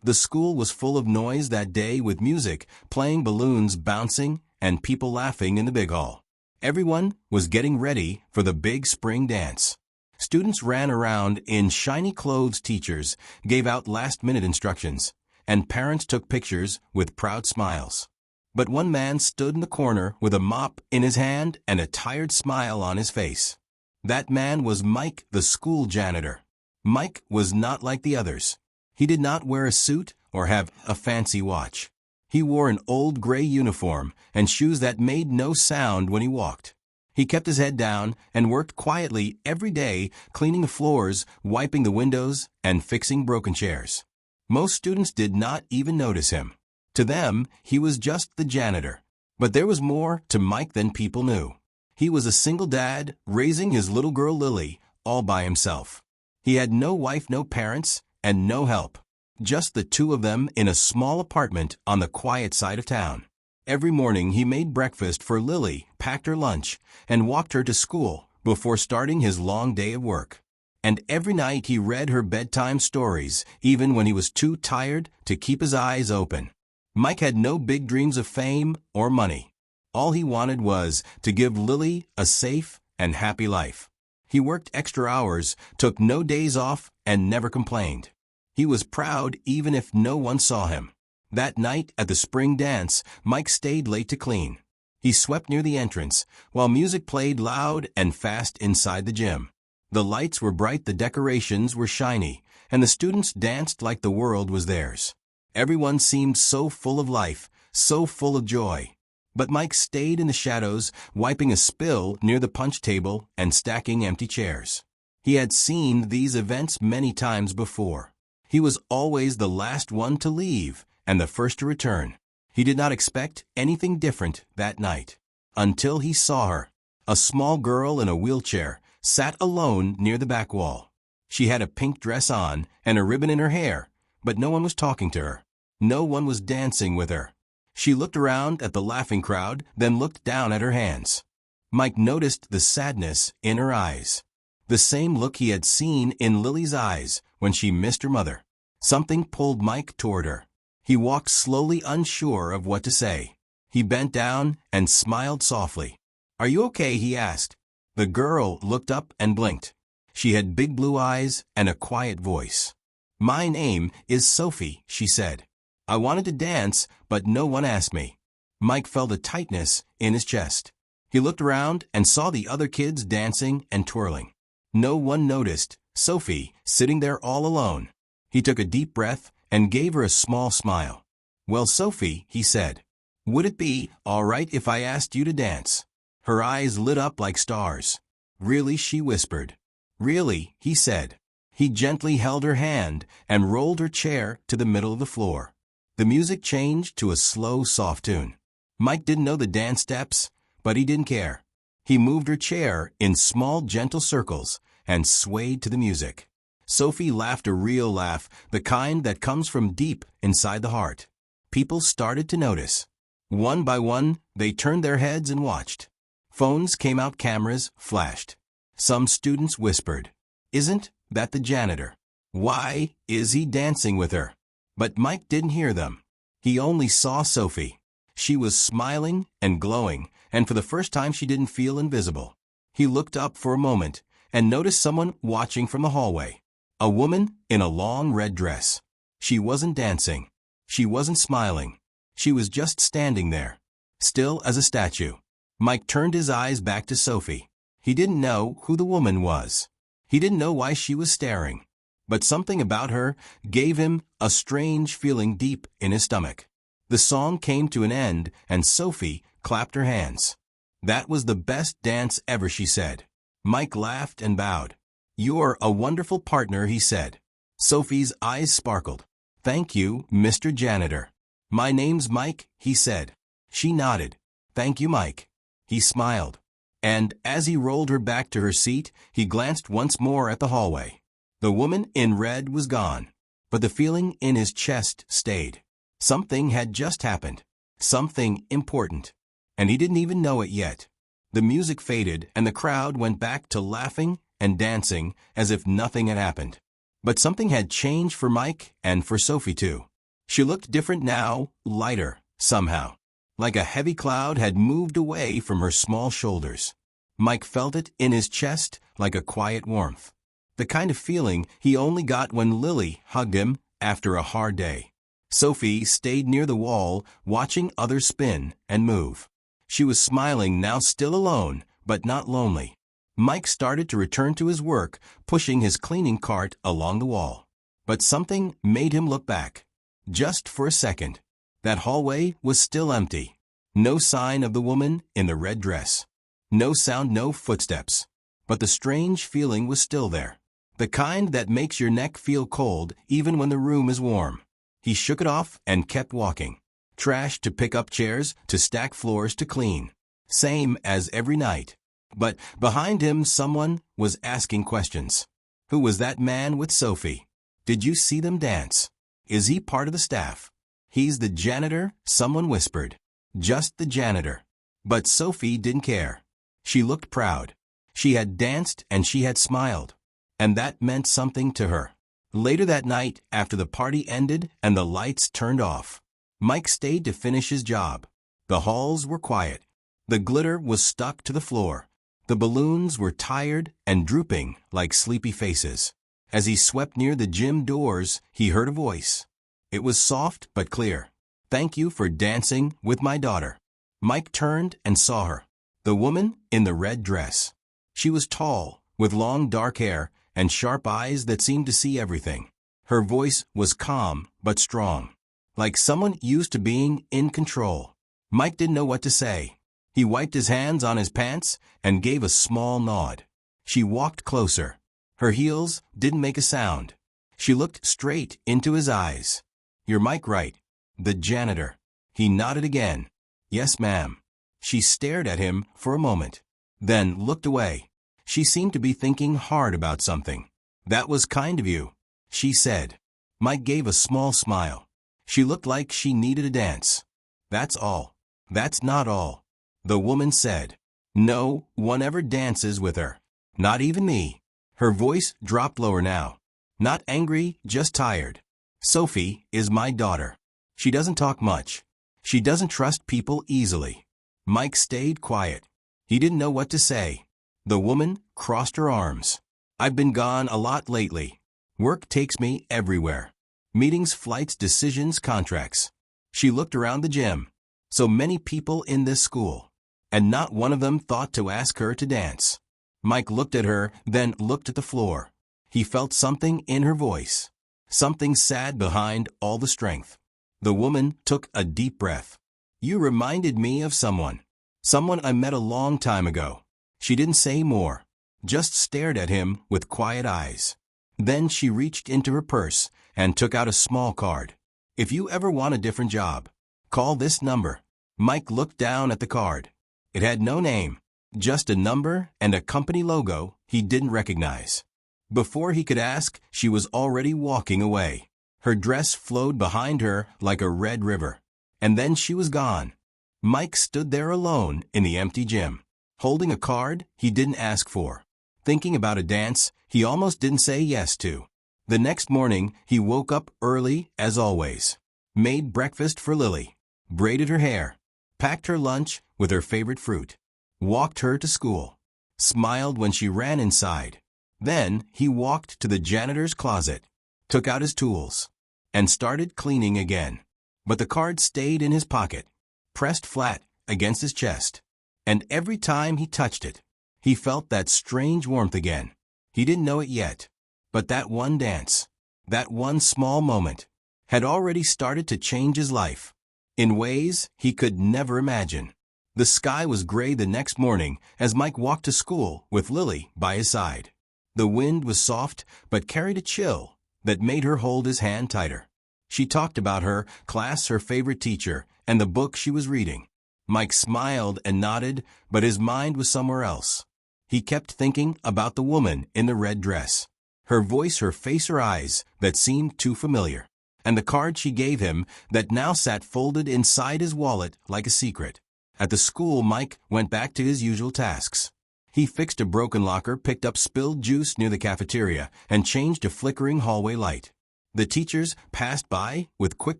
The school was full of noise that day with music, playing, balloons bouncing, and people laughing in the big hall. Everyone was getting ready for the big spring dance. Students ran around in shiny clothes, teachers gave out last-minute instructions, and parents took pictures with proud smiles. But one man stood in the corner with a mop in his hand and a tired smile on his face. That man was Mike, the school janitor. Mike was not like the others. He did not wear a suit or have a fancy watch. He wore an old gray uniform and shoes that made no sound when he walked. He kept his head down and worked quietly every day, cleaning the floors, wiping the windows, and fixing broken chairs. Most students did not even notice him. To them, he was just the janitor. But there was more to Mike than people knew. He was a single dad, raising his little girl Lily, all by himself. He had no wife, no parents, and no help. Just the two of them in a small apartment on the quiet side of town. Every morning he made breakfast for Lily, packed her lunch, and walked her to school before starting his long day of work. And every night he read her bedtime stories, even when he was too tired to keep his eyes open. Mike had no big dreams of fame or money. All he wanted was to give Lily a safe and happy life. He worked extra hours, took no days off, and never complained. He was proud even if no one saw him. That night at the spring dance, Mike stayed late to clean. He swept near the entrance, while music played loud and fast inside the gym. The lights were bright, the decorations were shiny, and the students danced like the world was theirs. Everyone seemed so full of life, so full of joy. But Mike stayed in the shadows, wiping a spill near the punch table and stacking empty chairs. He had seen these events many times before. He was always the last one to leave and the first to return. He did not expect anything different that night. Until he saw her. A small girl in a wheelchair sat alone near the back wall. She had a pink dress on and a ribbon in her hair, but no one was talking to her. No one was dancing with her. She looked around at the laughing crowd, then looked down at her hands. Mike noticed the sadness in her eyes. The same look he had seen in Lily's eyes when she missed her mother. Something pulled Mike toward her. He walked slowly, unsure of what to say. He bent down and smiled softly. "Are you okay?" he asked. The girl looked up and blinked. She had big blue eyes and a quiet voice. "My name is Sophie," she said. "I wanted to dance, but no one asked me." Mike felt a tightness in his chest. He looked around and saw the other kids dancing and twirling. No one noticed Sophie sitting there all alone. He took a deep breath and gave her a small smile. "Well, Sophie," he said, "would it be all right if I asked you to dance?" Her eyes lit up like stars. "Really?" she whispered. "Really," he said. He gently held her hand and rolled her chair to the middle of the floor. The music changed to a slow, soft tune. Mike didn't know the dance steps, but he didn't care. He moved her chair in small, gentle circles and swayed to the music. Sophie laughed a real laugh, the kind that comes from deep inside the heart. People started to notice. One by one, they turned their heads and watched. Phones came out, cameras flashed. Some students whispered, "Isn't that the janitor? Why is he dancing with her?" But Mike didn't hear them. He only saw Sophie. She was smiling and glowing, and for the first time she didn't feel invisible. He looked up for a moment and noticed someone watching from the hallway. A woman in a long red dress. She wasn't dancing. She wasn't smiling. She was just standing there, still as a statue. Mike turned his eyes back to Sophie. He didn't know who the woman was. He didn't know why she was staring. But something about her gave him a strange feeling deep in his stomach. The song came to an end, and Sophie clapped her hands. "That was the best dance ever," she said. Mike laughed and bowed. "You're a wonderful partner," he said. Sophie's eyes sparkled. "Thank you, Mr. Janitor." "My name's Mike," he said. She nodded. "Thank you, Mike." He smiled. And as he rolled her back to her seat, he glanced once more at the hallway. The woman in red was gone, but the feeling in his chest stayed. Something had just happened. Something important. And he didn't even know it yet. The music faded, and the crowd went back to laughing and dancing as if nothing had happened. But something had changed for Mike and for Sophie too. She looked different now, lighter, somehow. Like a heavy cloud had moved away from her small shoulders. Mike felt it in his chest like a quiet warmth. The kind of feeling he only got when Lily hugged him after a hard day. Sophie stayed near the wall, watching others spin and move. She was smiling now, still alone, but not lonely. Mike started to return to his work, pushing his cleaning cart along the wall. But something made him look back. Just for a second. That hallway was still empty. No sign of the woman in the red dress. No sound, no footsteps. But the strange feeling was still there. The kind that makes your neck feel cold even when the room is warm. He shook it off and kept walking. Trash to pick up, chairs to stack, floors to clean. Same as every night. But behind him someone was asking questions. Who was that man with Sophie? Did you see them dance? Is he part of the staff? He's the janitor, someone whispered. Just the janitor. But Sophie didn't care. She looked proud. She had danced and she had smiled. And that meant something to her. Later that night, after the party ended and the lights turned off, Mike stayed to finish his job. The halls were quiet. The glitter was stuck to the floor. The balloons were tired and drooping like sleepy faces. As he swept near the gym doors, he heard a voice. It was soft but clear. Thank you for dancing with my daughter. Mike turned and saw her. The woman in the red dress. She was tall, with long dark hair and sharp eyes that seemed to see everything. Her voice was calm but strong, like someone used to being in control. Mike didn't know what to say. He wiped his hands on his pants and gave a small nod. She walked closer. Her heels didn't make a sound. She looked straight into his eyes. You're Mike, right? The janitor. He nodded again. Yes, ma'am. She stared at him for a moment, then looked away. She seemed to be thinking hard about something. That was kind of you, she said. Mike gave a small smile. She looked like she needed a dance. That's all. That's not all, the woman said. No one ever dances with her. Not even me. Her voice dropped lower now. Not angry, just tired. Sophie is my daughter. She doesn't talk much. She doesn't trust people easily. Mike stayed quiet. He didn't know what to say. The woman crossed her arms. I've been gone a lot lately. Work takes me everywhere. Meetings, flights, decisions, contracts. She looked around the gym. So many people in this school. And not one of them thought to ask her to dance. Mike looked at her, then looked at the floor. He felt something in her voice. Something sad behind all the strength. The woman took a deep breath. You reminded me of someone. Someone I met a long time ago. She didn't say more. Just stared at him with quiet eyes. Then she reached into her purse and took out a small card. If you ever want a different job, call this number. Mike looked down at the card. It had no name, just a number and a company logo he didn't recognize. Before he could ask, she was already walking away. Her dress flowed behind her like a red river. And then she was gone. Mike stood there alone in the empty gym, holding a card he didn't ask for, thinking about a dance he almost didn't say yes to. The next morning, he woke up early as always, made breakfast for Lily, braided her hair, packed her lunch with her favorite fruit, walked her to school, smiled when she ran inside. Then he walked to the janitor's closet, took out his tools, and started cleaning again. But the card stayed in his pocket, pressed flat against his chest. And every time he touched it, he felt that strange warmth again. He didn't know it yet, but that one dance, that one small moment, had already started to change his life in ways he could never imagine. The sky was gray the next morning as Mike walked to school with Lily by his side. The wind was soft but carried a chill that made her hold his hand tighter. She talked about her class, her favorite teacher, and the book she was reading. Mike smiled and nodded, but his mind was somewhere else. He kept thinking about the woman in the red dress. Her voice, her face, her eyes that seemed too familiar. And the card she gave him that now sat folded inside his wallet like a secret. At the school, Mike went back to his usual tasks. He fixed a broken locker, picked up spilled juice near the cafeteria, and changed a flickering hallway light. The teachers passed by with quick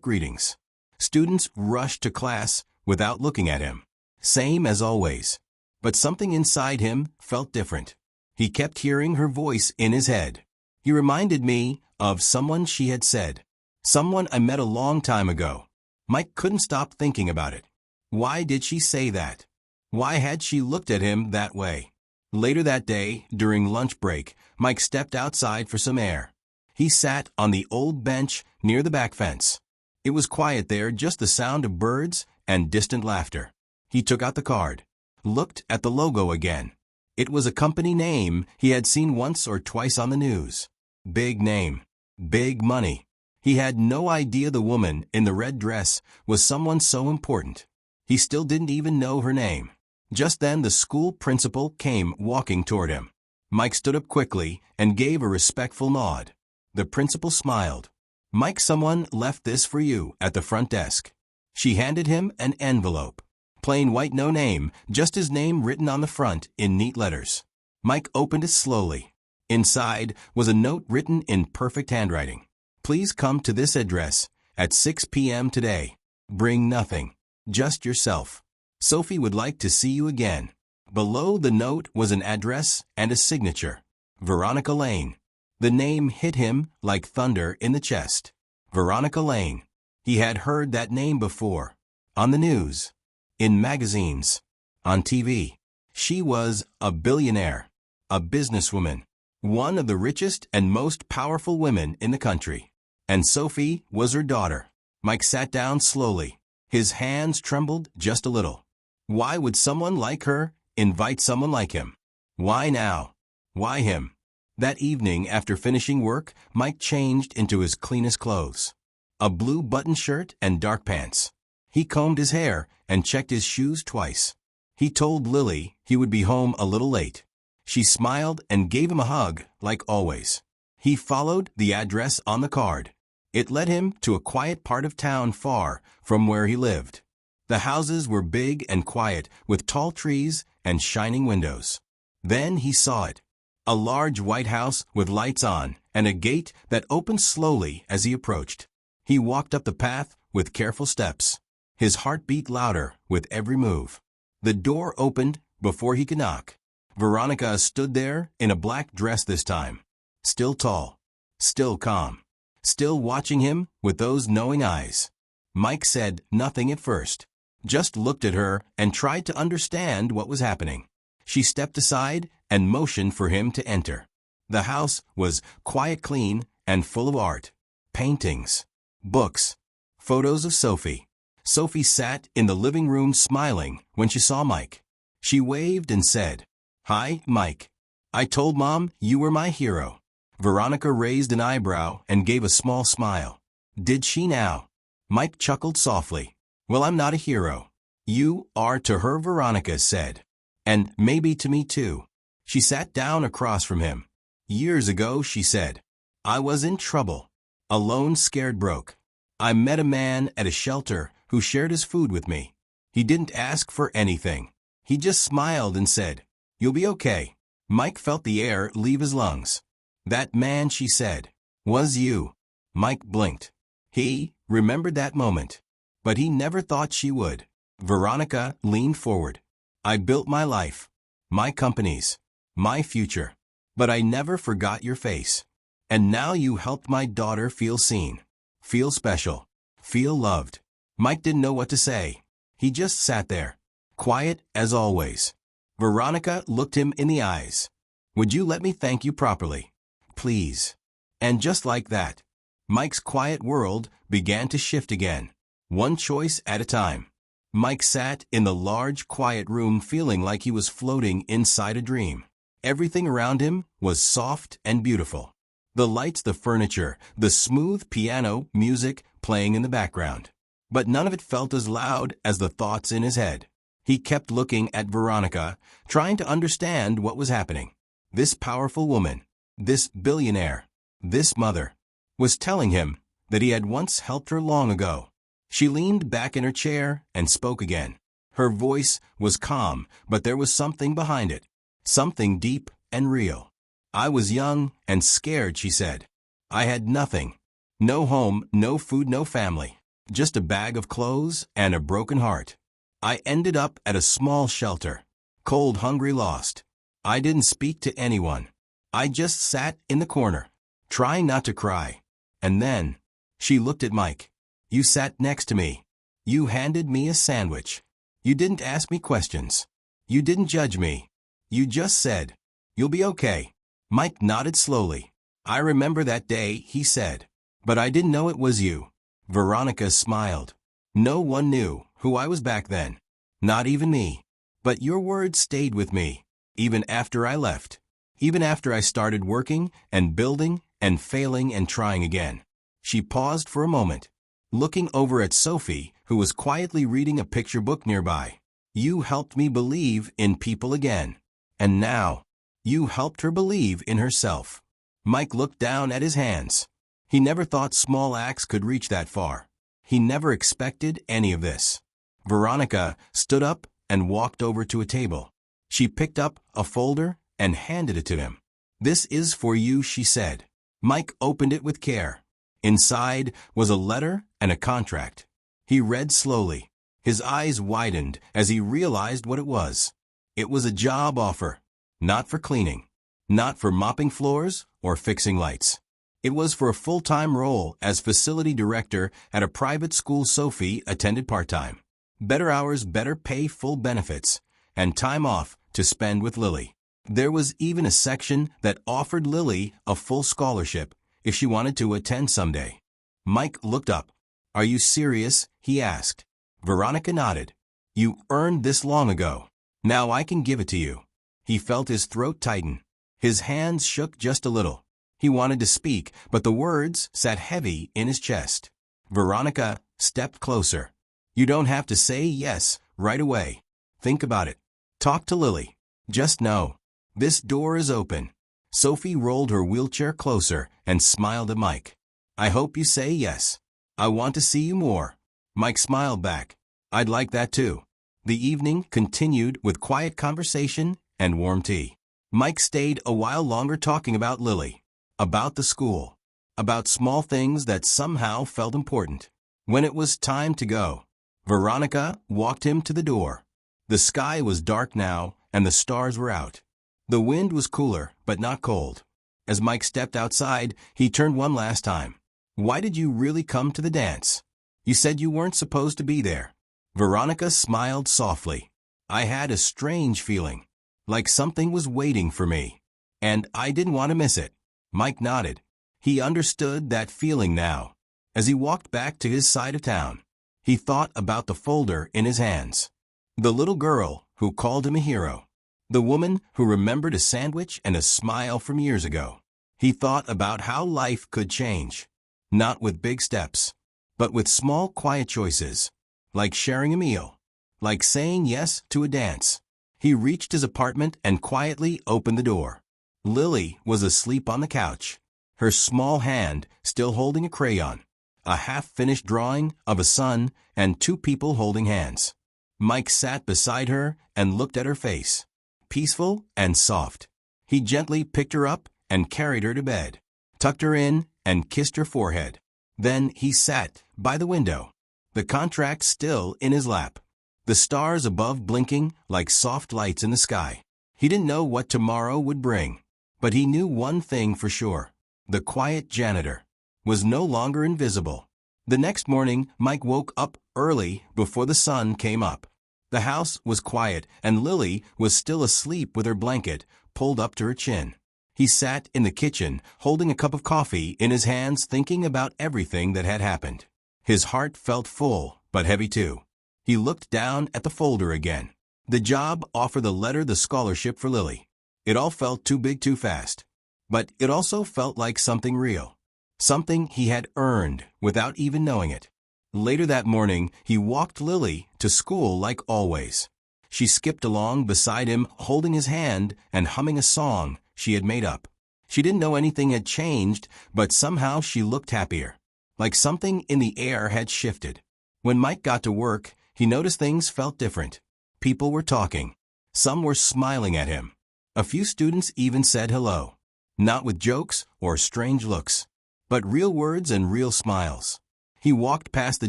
greetings. Students rushed to class without looking at him. Same as always. But something inside him felt different. He kept hearing her voice in his head. He reminded me of someone she had said. Someone I met a long time ago. Mike couldn't stop thinking about it. Why did she say that? Why had she looked at him that way? Later that day, during lunch break, Mike stepped outside for some air. He sat on the old bench near the back fence. It was quiet there, just the sound of birds and distant laughter. He took out the card, looked at the logo again. It was a company name he had seen once or twice on the news. Big name. Big money. He had no idea the woman in the red dress was someone so important. He still didn't even know her name. Just then the school principal came walking toward him. Mike stood up quickly and gave a respectful nod. The principal smiled. "Mike, someone left this for you at the front desk." She handed him an envelope. Plain white, no name, just his name written on the front in neat letters. Mike opened it slowly. Inside was a note written in perfect handwriting. "Please come to this address at 6 p.m. today. Bring nothing, just yourself. Sophie would like to see you again." Below the note was an address and a signature. Veronica Lane. The name hit him like thunder in the chest. Veronica Lane. He had heard that name before. On the news. In magazines. On TV. She was a billionaire. A businesswoman. One of the richest and most powerful women in the country. And Sophie was her daughter. Mike sat down slowly. His hands trembled just a little. Why would someone like her invite someone like him? Why now? Why him? That evening, after finishing work, Mike changed into his cleanest clothes. A blue button shirt and dark pants. He combed his hair and checked his shoes twice. He told Lily he would be home a little late. She smiled and gave him a hug, like always. He followed the address on the card. It led him to a quiet part of town far from where he lived. The houses were big and quiet, with tall trees and shining windows. Then he saw it. A large white house with lights on and a gate that opened slowly as he approached. He walked up the path with careful steps. His heart beat louder with every move. The door opened before he could knock. Veronica stood there in a black dress this time. Still tall. Still calm. Still watching him with those knowing eyes. Mike said nothing at first. Just looked at her and tried to understand what was happening. She stepped aside and motioned for him to enter. The house was quiet, clean, and full of art. Paintings. Books. Photos of Sophie. Sophie sat in the living room smiling when she saw Mike. She waved and said, "Hi, Mike. I told Mom you were my hero." Veronica raised an eyebrow and gave a small smile. Did she now? Mike chuckled softly. "Well, I'm not a hero." "You are to her," Veronica said. "And maybe to me too." She sat down across from him. "Years ago," she said, "I was in trouble. Alone, scared, broke. I met a man at a shelter who shared his food with me. He didn't ask for anything. He just smiled and said, 'You'll be okay.'" Mike felt the air leave his lungs. "That man," she said, "was you." Mike blinked. He remembered that moment. But he never thought she would. Veronica leaned forward. "I built my life, my companies, my future. But I never forgot your face. And now you helped my daughter feel seen, feel special, feel loved." Mike didn't know what to say. He just sat there, quiet as always. Veronica looked him in the eyes. "Would you let me thank you properly? Please." And just like that, Mike's quiet world began to shift again. One choice at a time. Mike sat in the large, quiet room feeling like he was floating inside a dream. Everything around him was soft and beautiful. The lights, the furniture, the smooth piano music playing in the background. But none of it felt as loud as the thoughts in his head. He kept looking at Veronica, trying to understand what was happening. This powerful woman, this billionaire, this mother, was telling him that he had once helped her long ago. She leaned back in her chair and spoke again. Her voice was calm, but there was something behind it. Something deep and real. "I was young and scared," she said. "I had nothing. No home, no food, no family. Just a bag of clothes and a broken heart. I ended up at a small shelter. Cold, hungry, lost. I didn't speak to anyone. I just sat in the corner, trying not to cry. And then, she looked at Mike. You sat next to me. You handed me a sandwich. You didn't ask me questions. You didn't judge me. You just said, "You'll be okay." Mike nodded slowly. "I remember that day," he said. "But I didn't know it was you." Veronica smiled. "No one knew who I was back then. Not even me. But your words stayed with me, even after I left. Even after I started working and building and failing and trying again." She paused for a moment, looking over at Sophie, who was quietly reading a picture book nearby. "You helped me believe in people again. And now, you helped her believe in herself." Mike looked down at his hands. He never thought small acts could reach that far. He never expected any of this. Veronica stood up and walked over to a table. She picked up a folder and handed it to him. "This is for you," she said. Mike opened it with care. Inside was a letter and a contract. He read slowly. His eyes widened as he realized what it was. It was a job offer. Not for cleaning. Not for mopping floors or fixing lights. It was for a full-time role as facility director at a private school Sophie attended part-time. Better hours, better pay, full benefits, and time off to spend with Lily. There was even a section that offered Lily a full scholarship if she wanted to attend someday. Mike looked up. "Are you serious?" he asked. Veronica nodded. "You earned this long ago. Now I can give it to you." He felt his throat tighten. His hands shook just a little. He wanted to speak, but the words sat heavy in his chest. Veronica stepped closer. "You don't have to say yes right away. Think about it. Talk to Lily. Just know, this door is open." Sophie rolled her wheelchair closer and smiled at Mike. "I hope you say yes. I want to see you more." Mike smiled back. "I'd like that too." The evening continued with quiet conversation and warm tea. Mike stayed a while longer talking about Lily, about the school, about small things that somehow felt important. When it was time to go, Veronica walked him to the door. The sky was dark now and the stars were out. The wind was cooler, but not cold. As Mike stepped outside, he turned one last time. "Why did you really come to the dance? You said you weren't supposed to be there." Veronica smiled softly. "I had a strange feeling, like something was waiting for me, and I didn't want to miss it." Mike nodded. He understood that feeling now. As he walked back to his side of town, he thought about the folder in his hands. The little girl who called him a hero. The woman who remembered a sandwich and a smile from years ago. He thought about how life could change. Not with big steps, but with small, quiet choices. Like sharing a meal. Like saying yes to a dance. He reached his apartment and quietly opened the door. Lily was asleep on the couch. Her small hand still holding a crayon. A half-finished drawing of a sun and two people holding hands. Mike sat beside her and looked at her face. Peaceful and soft. He gently picked her up and carried her to bed. Tucked her in and kissed her forehead. Then he sat by the window. The contract still in his lap. The stars above blinking like soft lights in the sky. He didn't know what tomorrow would bring. But he knew one thing for sure. The quiet janitor was no longer invisible. The next morning, Mike woke up early before the sun came up. The house was quiet, and Lily was still asleep with her blanket pulled up to her chin. He sat in the kitchen, holding a cup of coffee in his hands, thinking about everything that had happened. His heart felt full, but heavy too. He looked down at the folder again. The job offer, the letter, the scholarship for Lily. It all felt too big too fast. But it also felt like something real. Something he had earned without even knowing it. Later that morning, he walked Lily to school like always. She skipped along beside him, holding his hand and humming a song she had made up. She didn't know anything had changed, but somehow she looked happier. Like something in the air had shifted. When Mike got to work, he noticed things felt different. People were talking. Some were smiling at him. A few students even said hello. Not with jokes or strange looks, but real words and real smiles. He walked past the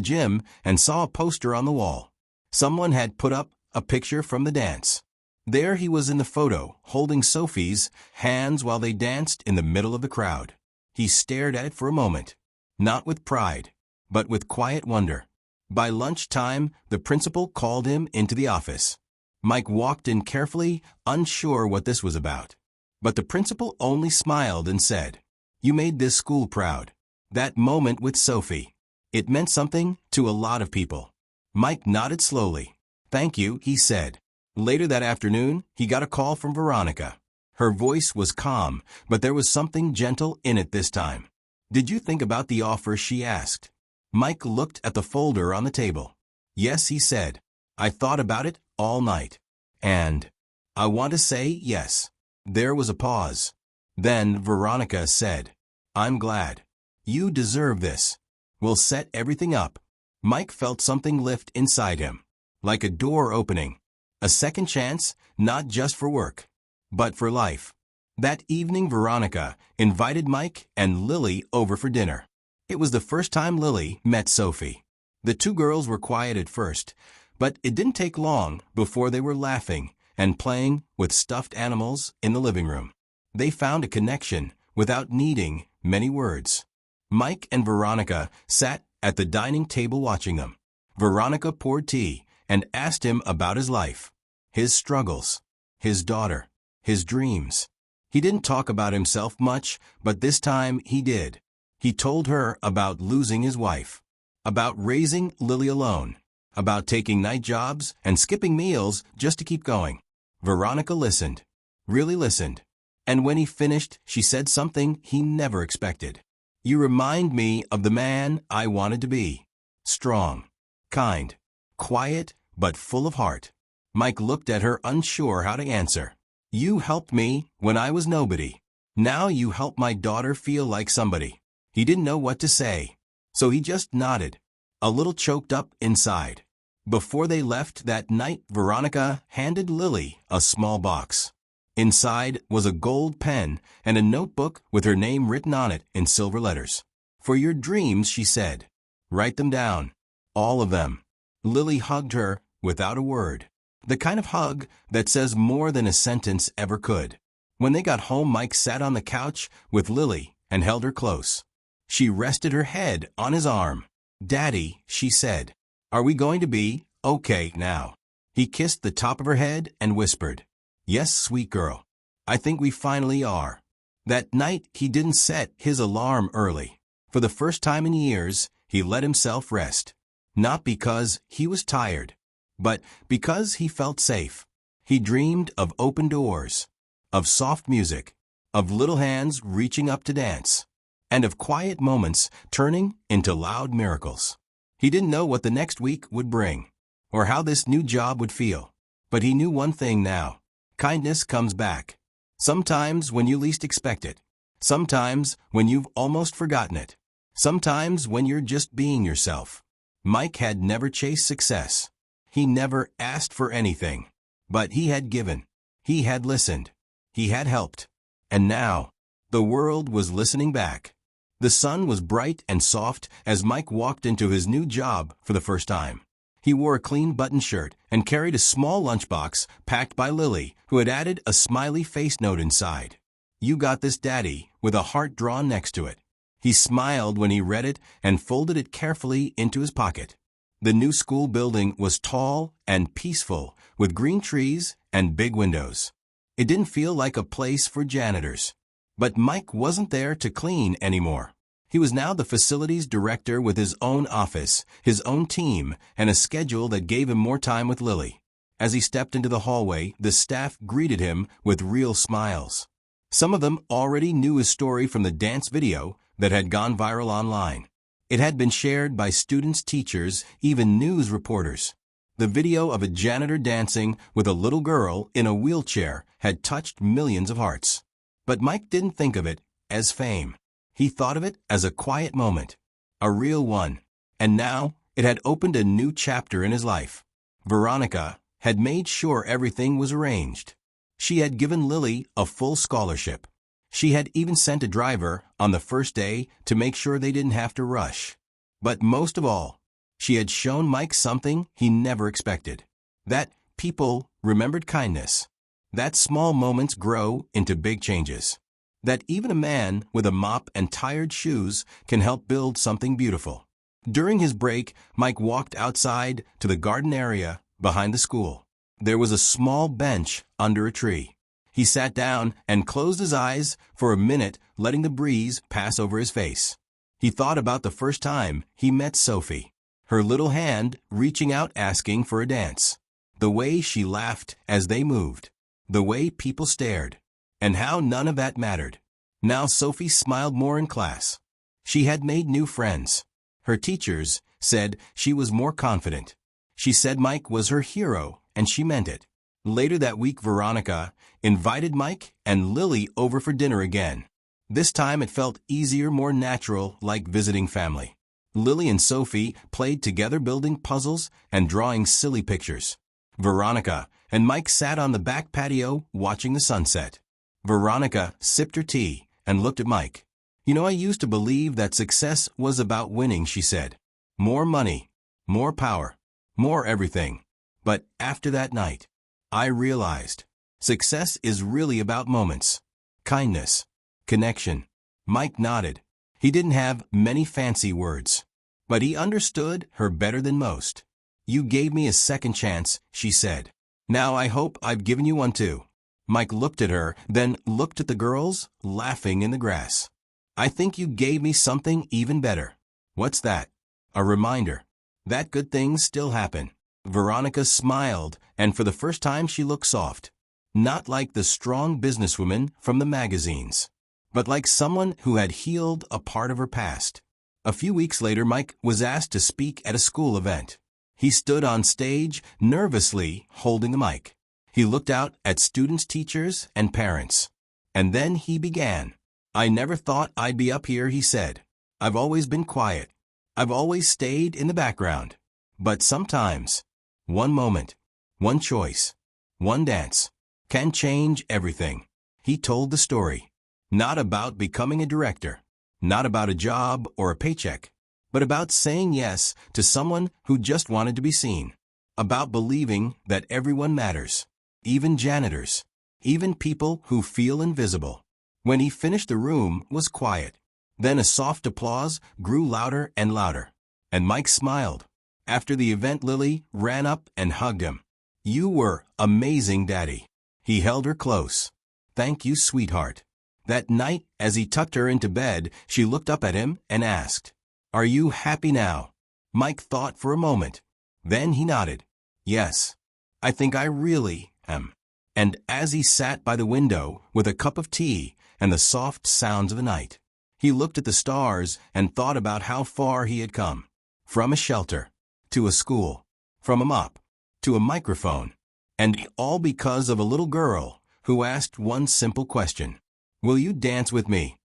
gym and saw a poster on the wall. Someone had put up a picture from the dance. There he was in the photo, holding Sophie's hands while they danced in the middle of the crowd. He stared at it for a moment, not with pride, but with quiet wonder. By lunchtime, the principal called him into the office. Mike walked in carefully, unsure what this was about. But the principal only smiled and said, "You made this school proud." That moment with Sophie, it meant something to a lot of people. Mike nodded slowly. "Thank you," he said. Later that afternoon, he got a call from Veronica. Her voice was calm, but there was something gentle in it this time. "Did you think about the offer?" she asked. Mike looked at the folder on the table. "Yes," he said. "I thought about it all night. And I want to say yes." There was a pause. Then Veronica said, "I'm glad. You deserve this. We'll set everything up." Mike felt something lift inside him, like a door opening. A second chance, not just for work, but for life. That evening, Veronica invited Mike and Lily over for dinner. It was the first time Lily met Sophie. The two girls were quiet at first, but it didn't take long before they were laughing and playing with stuffed animals in the living room. They found a connection without needing many words. Mike and Veronica sat at the dining table watching them. Veronica poured tea and asked him about his life, his struggles, his daughter, his dreams. He didn't talk about himself much, but this time he did. He told her about losing his wife, about raising Lily alone, about taking night jobs and skipping meals just to keep going. Veronica listened, really listened. And when he finished, she said something he never expected. "You remind me of the man I wanted to be. Strong, kind, quiet, but full of heart." Mike looked at her, unsure how to answer. "You helped me when I was nobody. Now you help my daughter feel like somebody." He didn't know what to say, so he just nodded, a little choked up inside. Before they left that night, Veronica handed Lily a small box. Inside was a gold pen and a notebook with her name written on it in silver letters. "For your dreams," she said. "Write them down. All of them." Lily hugged her without a word. The kind of hug that says more than a sentence ever could. When they got home, Mike sat on the couch with Lily and held her close. She rested her head on his arm. "Daddy," she said, "are we going to be okay now?" He kissed the top of her head and whispered, "Yes, sweet girl. I think we finally are." That night, he didn't set his alarm early. For the first time in years, he let himself rest. Not because he was tired, but because he felt safe. He dreamed of open doors, of soft music, of little hands reaching up to dance, and of quiet moments turning into loud miracles. He didn't know what the next week would bring, or how this new job would feel, but he knew one thing now. Kindness comes back. Sometimes when you least expect it. Sometimes when you've almost forgotten it. Sometimes when you're just being yourself. Mike had never chased success. He never asked for anything. But he had given. He had listened. He had helped. And now, the world was listening back. The sun was bright and soft as Mike walked into his new job for the first time. He wore a clean button shirt and carried a small lunchbox packed by Lily, who had added a smiley face note inside. "You got this, Daddy," with a heart drawn next to it. He smiled when he read it and folded it carefully into his pocket. The new school building was tall and peaceful, with green trees and big windows. It didn't feel like a place for janitors. But Mike wasn't there to clean anymore. He was now the facilities director with his own office, his own team, and a schedule that gave him more time with Lily. As he stepped into the hallway, the staff greeted him with real smiles. Some of them already knew his story from the dance video that had gone viral online. It had been shared by students, teachers, even news reporters. The video of a janitor dancing with a little girl in a wheelchair had touched millions of hearts. But Mike didn't think of it as fame. He thought of it as a quiet moment, a real one. And now it had opened a new chapter in his life. Veronica had made sure everything was arranged. She had given Lily a full scholarship. She had even sent a driver on the first day to make sure they didn't have to rush. But most of all, she had shown Mike something he never expected. That people remembered kindness. That small moments grow into big changes. That even a man with a mop and tired shoes can help build something beautiful. During his break, Mike walked outside to the garden area behind the school. There was a small bench under a tree. He sat down and closed his eyes for a minute, letting the breeze pass over his face. He thought about the first time he met Sophie, her little hand reaching out asking for a dance, the way she laughed as they moved, the way people stared, and how none of that mattered. Now Sophie smiled more in class. She had made new friends. Her teachers said she was more confident. She said Mike was her hero, and she meant it. Later that week, Veronica invited Mike and Lily over for dinner again. This time it felt easier, more natural, like visiting family. Lily and Sophie played together, building puzzles and drawing silly pictures. Veronica and Mike sat on the back patio watching the sunset. Veronica sipped her tea and looked at Mike. "You know, I used to believe that success was about winning," she said. "More money, more power, more everything. But after that night, I realized success is really about moments, kindness, connection." Mike nodded. He didn't have many fancy words, but he understood her better than most. "You gave me a second chance," she said. "Now I hope I've given you one too." Mike looked at her, then looked at the girls laughing in the grass. "I think you gave me something even better." "What's that?" "A reminder that good things still happen." Veronica smiled, and for the first time she looked soft. Not like the strong businesswoman from the magazines, but like someone who had healed a part of her past. A few weeks later, Mike was asked to speak at a school event. He stood on stage, nervously holding the mic. He looked out at students, teachers, and parents. And then he began. "I never thought I'd be up here," he said. "I've always been quiet. I've always stayed in the background. But sometimes, one moment, one choice, one dance can change everything." He told the story. Not about becoming a director, not about a job or a paycheck, but about saying yes to someone who just wanted to be seen. About believing that everyone matters, even janitors, even people who feel invisible. When he finished, the room was quiet. Then a soft applause grew louder and louder, and Mike smiled. After the event, Lily ran up and hugged him. "You were amazing, Daddy." He held her close. "Thank you, sweetheart." That night, as he tucked her into bed, she looked up at him and asked, "Are you happy now?" Mike thought for a moment. Then he nodded. "Yes, I think I really am." And as he sat by the window with a cup of tea and the soft sounds of the night, he looked at the stars and thought about how far he had come. From a shelter to a school, from a mop to a microphone, and all because of a little girl who asked one simple question: "Will you dance with me?"